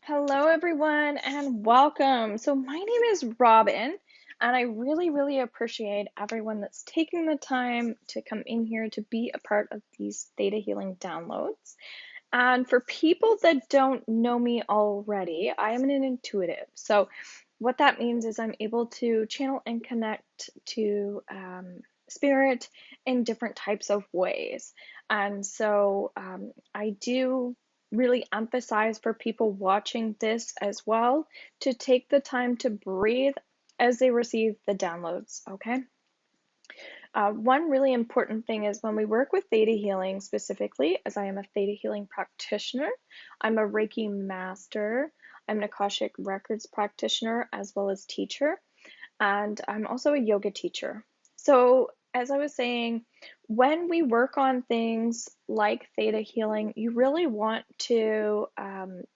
Hello, everyone, and welcome. So, my name is Robin, and I really appreciate everyone that's taking the time to come in here to be a part of these Theta Healing downloads. And for people that don't know me already, I am an intuitive. So, what that means is I'm able to channel and connect to spirit in different types of ways. And so, I do really emphasize for people watching this as well to take the time to breathe as they receive the downloads, okay? One really important thing is when we work with Theta Healing specifically, as I am a Theta Healing practitioner, I'm a Reiki master, I'm an Akashic Records practitioner as well as teacher, and I'm also a yoga teacher. So, as I was saying, when we work on things like Theta Healing, you really want to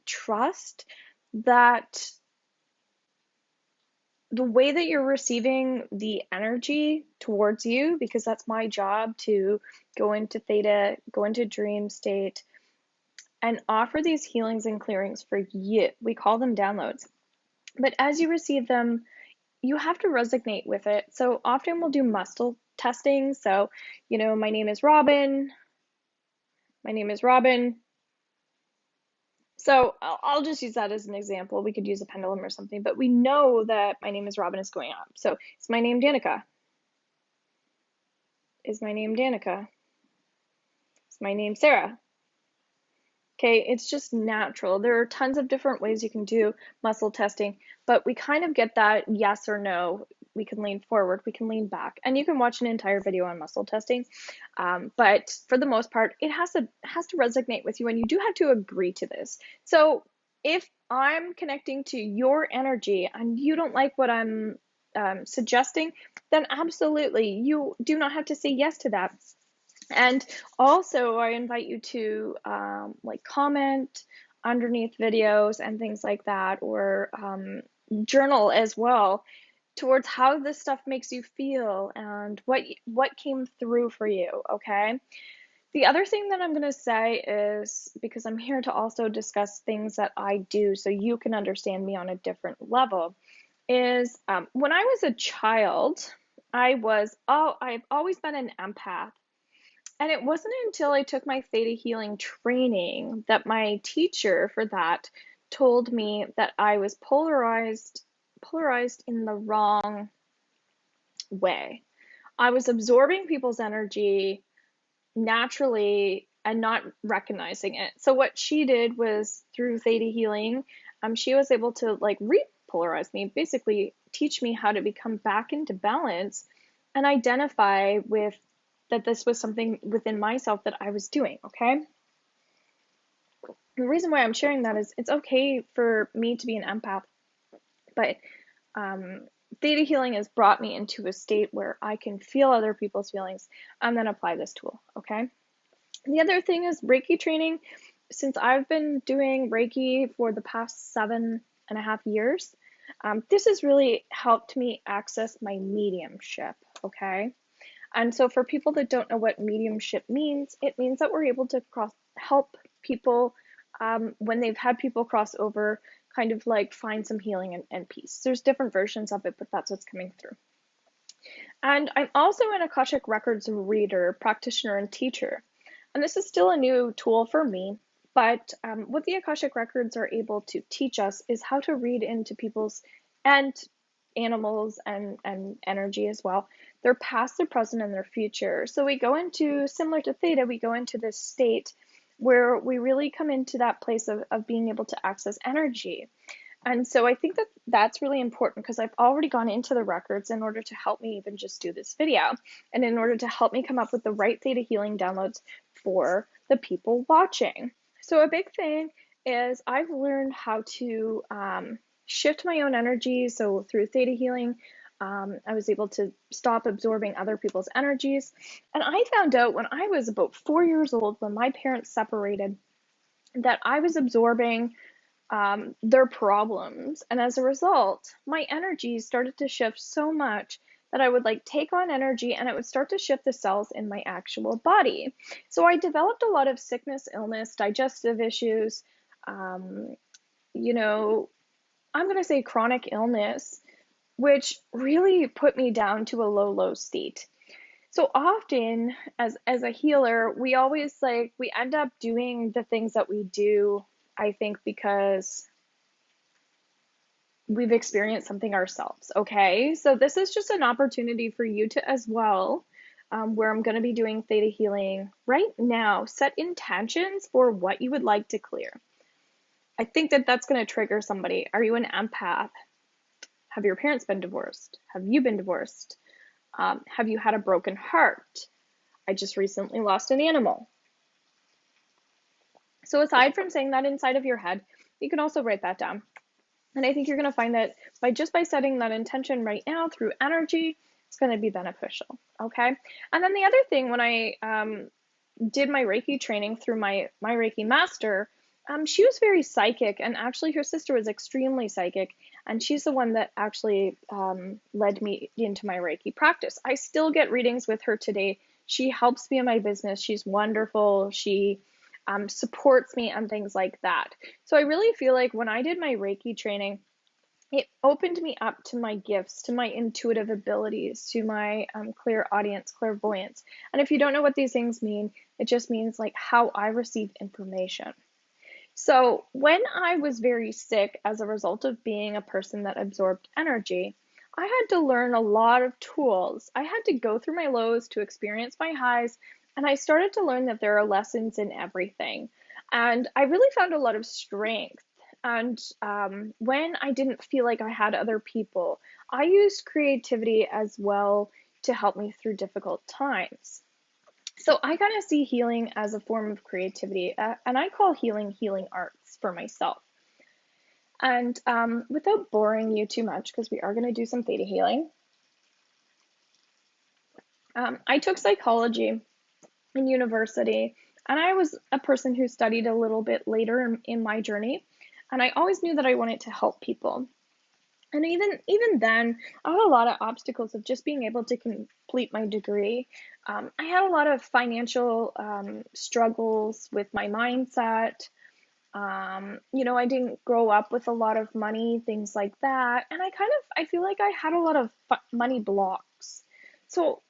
trust that the way that you're receiving the energy towards you, because that's my job to go into theta, go into dream state, and offer these healings and clearings for you. We call them downloads. But as you receive them, you have to resonate with it. So often we'll do muscle testing. So, my name is Robin. My name is Robin. So I'll just use that as an example. We could use a pendulum or something, but we know that my name is Robin is going up. So is my name Danica? Is my name Danica? Is my name Sarah? Okay, it's just natural. There are tons of different ways you can do muscle testing, but we kind of get that yes or no. We can lean forward, we can lean back, and you can watch an entire video on muscle testing. But for the most part, it has to resonate with you, and you do have to agree to this. So if I'm connecting to your energy and you don't like what I'm suggesting, then absolutely you do not have to say yes to that. And also, I invite you to like comment underneath videos and things like that, or journal as well towards how this stuff makes you feel and what came through for you. Okay. The other thing that I'm going to say is, because I'm here to also discuss things that I do so you can understand me on a different level, is when I was a child, I've always been an empath. And it wasn't until I took my theta healing training that my teacher for that told me that I was polarized in the wrong way. I was absorbing people's energy naturally and not recognizing it. So what she did was, through theta healing, she was able to like repolarize me, basically teach me how to become back into balance and identify with that this was something within myself that I was doing, okay? The reason why I'm sharing that is it's okay for me to be an empath, but theta healing has brought me into a state where I can feel other people's feelings and then apply this tool, okay? The other thing is Reiki training. Since I've been doing Reiki for the past 7.5 years, this has really helped me access my mediumship, okay? And so for people that don't know what mediumship means, it means that we're able to help people when they've had people cross over, kind of like find some healing and peace. There's different versions of it, but that's what's coming through. And I'm also an Akashic Records reader, practitioner, and teacher. And this is still a new tool for me, but what the Akashic Records are able to teach us is how to read into people's and animals and energy as well, their past, their present, and their future. So we go into, similar to Theta, we go into this state where we really come into that place of being able to access energy. And so I think that that's really important, because I've already gone into the records in order to help me even just do this video, and in order to help me come up with the right theta healing downloads for the people watching. So a big thing is I've learned how to shift my own energy. So through theta healing, I was able to stop absorbing other people's energies. And I found out when I was about 4 years old, when my parents separated, that I was absorbing their problems. And as a result, my energy started to shift so much that I would like take on energy and it would start to shift the cells in my actual body. So I developed a lot of sickness, illness, digestive issues, I'm going to say chronic illness, which really put me down to a low, low state. So often as a healer, we always we end up doing the things that we do, I think, because we've experienced something ourselves. Okay, so this is just an opportunity for you to as well, where I'm going to be doing theta healing right now. Set intentions for what you would like to clear. I think that that's going to trigger somebody. Are you an empath? Have your parents been divorced? Have you been divorced? Have you had a broken heart? I just recently lost an animal. So aside from saying that inside of your head, you can also write that down. And I think you're going to find that by setting that intention right now through energy, it's going to be beneficial. Okay. And then the other thing, when I did my Reiki training through my Reiki master, she was very psychic, and actually her sister was extremely psychic, and she's the one that actually led me into my Reiki practice. I still get readings with her today. She helps me in my business. She's wonderful. She supports me and things like that. So I really feel like when I did my Reiki training, it opened me up to my gifts, to my intuitive abilities, to my clairaudience, clairvoyance. And if you don't know what these things mean, it just means how I receive information. So when I was very sick as a result of being a person that absorbed energy, I had to learn a lot of tools. I had to go through my lows to experience my highs, and I started to learn that there are lessons in everything. And I really found a lot of strength. And when I didn't feel like I had other people, I used creativity as well to help me through difficult times. So I kind of see healing as a form of creativity, and I call healing arts for myself. And without boring you too much, because we are going to do some theta healing, I took psychology in university, and I was a person who studied a little bit later in my journey, and I always knew that I wanted to help people. And even then, I had a lot of obstacles of just being able to complete my degree. I had a lot of financial struggles with my mindset. I didn't grow up with a lot of money, things like that. And I feel like I had a lot of money blocks. So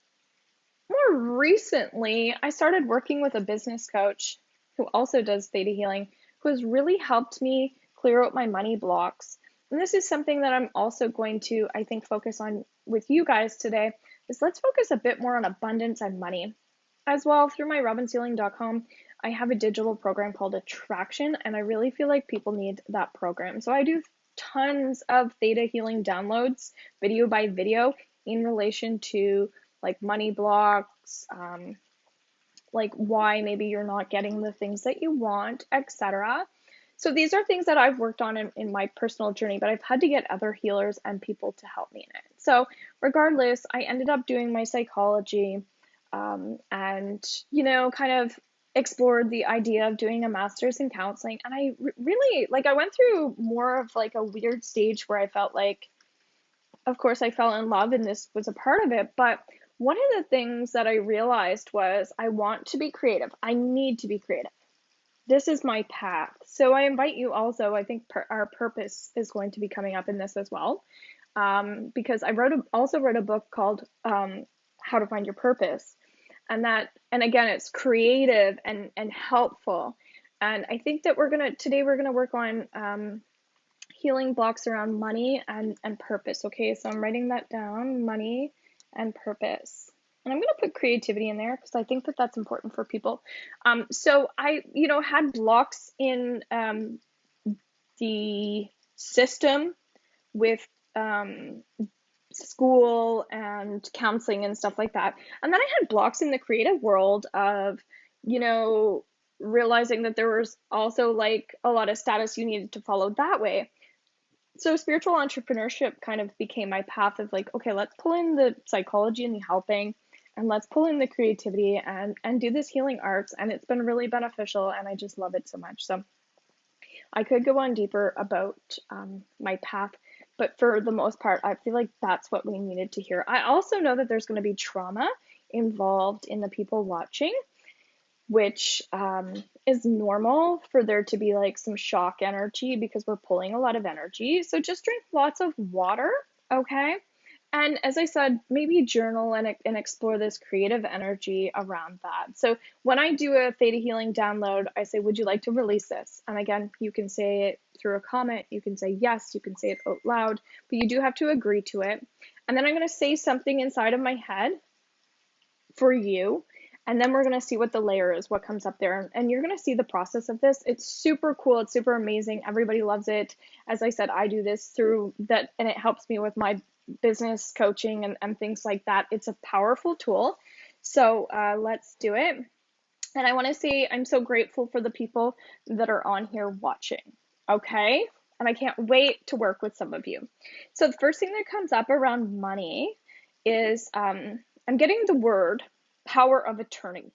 more recently, I started working with a business coach who also does theta healing, who has really helped me clear out my money blocks. And this is something that I'm also going to, I think, focus on with you guys today, is let's focus a bit more on abundance and money. As well, through my robinsealing.com, I have a digital program called Attraction, and I really feel like people need that program. So I do tons of theta healing downloads, video by video, in relation to money blocks, why maybe you're not getting the things that you want, etc. So these are things that I've worked on in my personal journey, but I've had to get other healers and people to help me in it. So regardless, I ended up doing my psychology, and kind of explored the idea of doing a master's in counseling. And I really, I went through more of a weird stage where I felt of course I fell in love, and this was a part of it, but one of the things that I realized was I want to be creative. I need to be creative. This is my path. So I invite you also, I think our purpose is going to be coming up in this as well, because I also wrote a book called How to Find Your Purpose. And again, it's creative and helpful. And I think that today we're going to work on healing blocks around money and purpose. Okay, so I'm writing that down, money and purpose. And I'm going to put creativity in there because I think that that's important for people. So I, had blocks in the system with school and counseling and stuff like that. And then I had blocks in the creative world of, realizing that there was also a lot of status you needed to follow that way. So spiritual entrepreneurship kind of became my path of okay, let's pull in the psychology and the helping, and let's pull in the creativity and do this healing arts. And it's been really beneficial, and I just love it so much. So I could go on deeper about my path, but for the most part, I feel like that's what we needed to hear. I also know that there's going to be trauma involved in the people watching, which is normal for there to be like some shock energy because we're pulling a lot of energy. So just drink lots of water, okay? And as I said, maybe journal and explore this creative energy around that. So when I do a Theta Healing download, I say, would you like to release this? And again, you can say it through a comment, you can say yes, you can say it out loud, but you do have to agree to it. And then I'm going to say something inside of my head for you. And then we're going to see what the layer is, what comes up there. And you're going to see the process of this. It's super cool. It's super amazing. Everybody loves it. As I said, I do this through that, and it helps me with my business coaching and things like that. It's a powerful tool. So let's do it. And I want to say I'm so grateful for the people that are on here watching. Okay? And I can't wait to work with some of you. So the first thing that comes up around money is I'm getting the word power of attorney.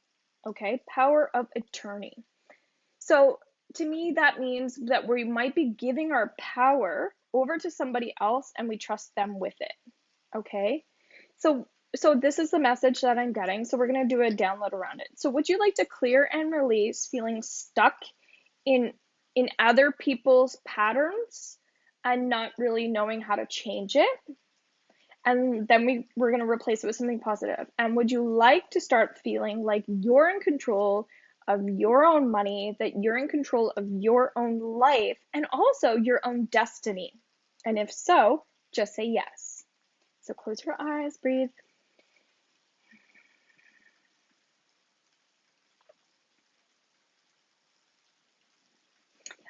Okay? Power of attorney. So to me, that means that we might be giving our power over to somebody else and we trust them with it. Okay? So this is the message that I'm getting. So we're going to do a download around it. So would you like to clear and release feeling stuck in other people's patterns and not really knowing how to change it? And then we're going to replace it with something positive. And would you like to start feeling like you're in control of your own money, that you're in control of your own life, and also your own destiny? And if so, just say yes. So close your eyes, breathe.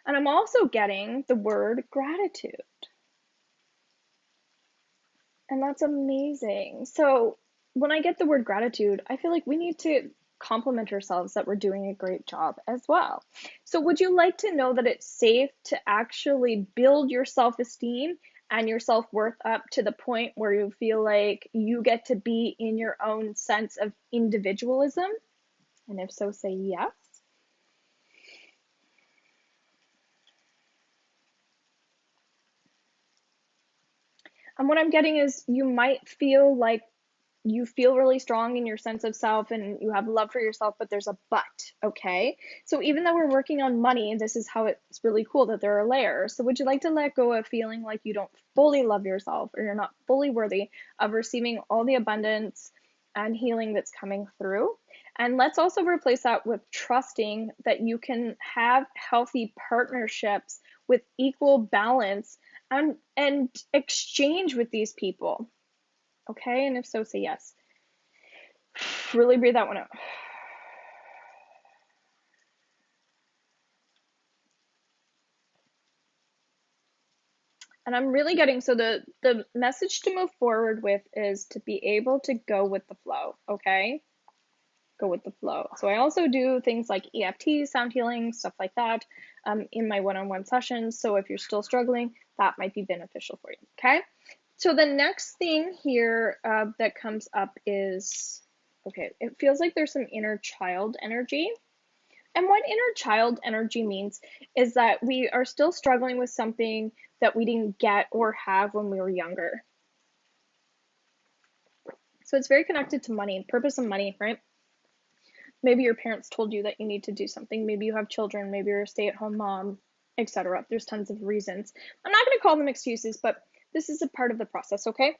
And I'm also getting the word gratitude. And that's amazing. So when I get the word gratitude, I feel like we need to compliment ourselves that we're doing a great job as well. So would you like to know that it's safe to actually build your self-esteem and your self-worth up to the point where you feel like you get to be in your own sense of individualism? And if so, say yes. And what I'm getting is you might feel like you feel really strong in your sense of self and you have love for yourself, but there's a but, okay? So even though we're working on money, this is how it's really cool that there are layers. So would you like to let go of feeling like you don't fully love yourself or you're not fully worthy of receiving all the abundance and healing that's coming through? And let's also replace that with trusting that you can have healthy partnerships with equal balance and exchange with these people. Okay, and if so, say yes. Really breathe that one out. And I'm really getting, so the message to move forward with is to be able to go with the flow, okay? Go with the flow. So I also do things like EFT, sound healing, stuff like that in my one-on-one sessions. So if you're still struggling, that might be beneficial for you, okay? So the next thing here that comes up is, okay, it feels like there's some inner child energy. And what inner child energy means is that we are still struggling with something that we didn't get or have when we were younger. So it's very connected to money, purpose of money, right? Maybe your parents told you that you need to do something. Maybe you have children. Maybe you're a stay-at-home mom, etc. There's tons of reasons. I'm not going to call them excuses, but this is a part of the process, okay?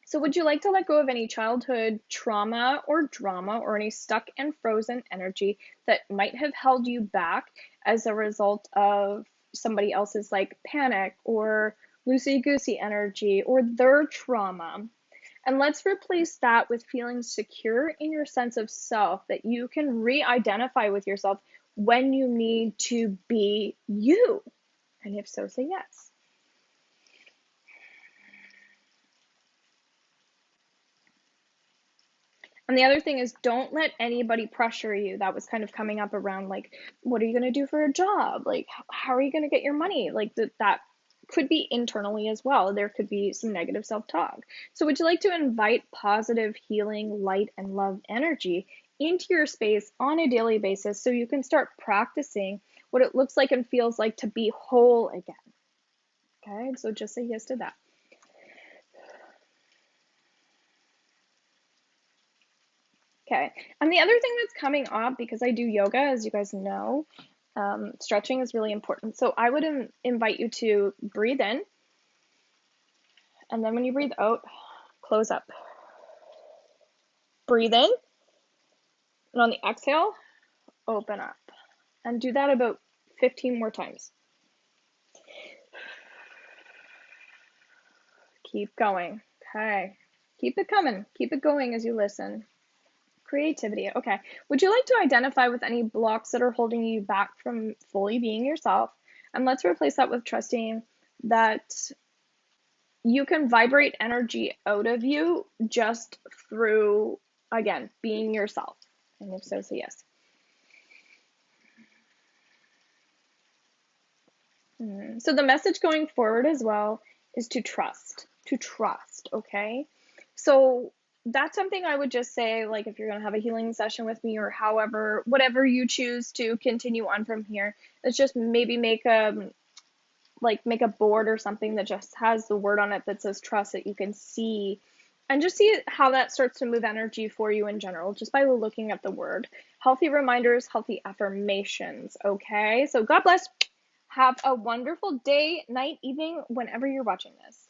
So would you like to let go of any childhood trauma or drama or any stuck and frozen energy that might have held you back as a result of somebody else's like panic or loosey-goosey energy or their trauma? And let's replace that with feeling secure in your sense of self, that you can re-identify with yourself when you need to be you. And if so, say yes. And the other thing is, don't let anybody pressure you. That was kind of coming up around like, what are you going to do for a job? Like, how are you going to get your money? Like that could be internally as well. There could be some negative self-talk. So would you like to invite positive, healing, light, and love energy into your space on a daily basis so you can start practicing what it looks like and feels like to be whole again? Okay, so just say yes to that. Okay. And the other thing that's coming up, because I do yoga, as you guys know, stretching is really important. So I would invite you to breathe in, and then when you breathe out, close up. Breathe in, and on the exhale, open up. And do that about 15 more times. Keep going. Okay. Keep it coming. Keep it going as you listen. Creativity. Okay. Would you like to identify with any blocks that are holding you back from fully being yourself? And let's replace that with trusting that you can vibrate energy out of you just through, again, being yourself. And if so, say yes. So the message going forward as well is to trust, okay? So that's something I would just say, like if you're going to have a healing session with me or however, whatever you choose to continue on from here, let's just maybe make a board or something that just has the word on it that says trust that you can see, and just see how that starts to move energy for you in general just by looking at the word. Healthy reminders, healthy affirmations, okay? So God bless. Have a wonderful day, night, evening, whenever you're watching this.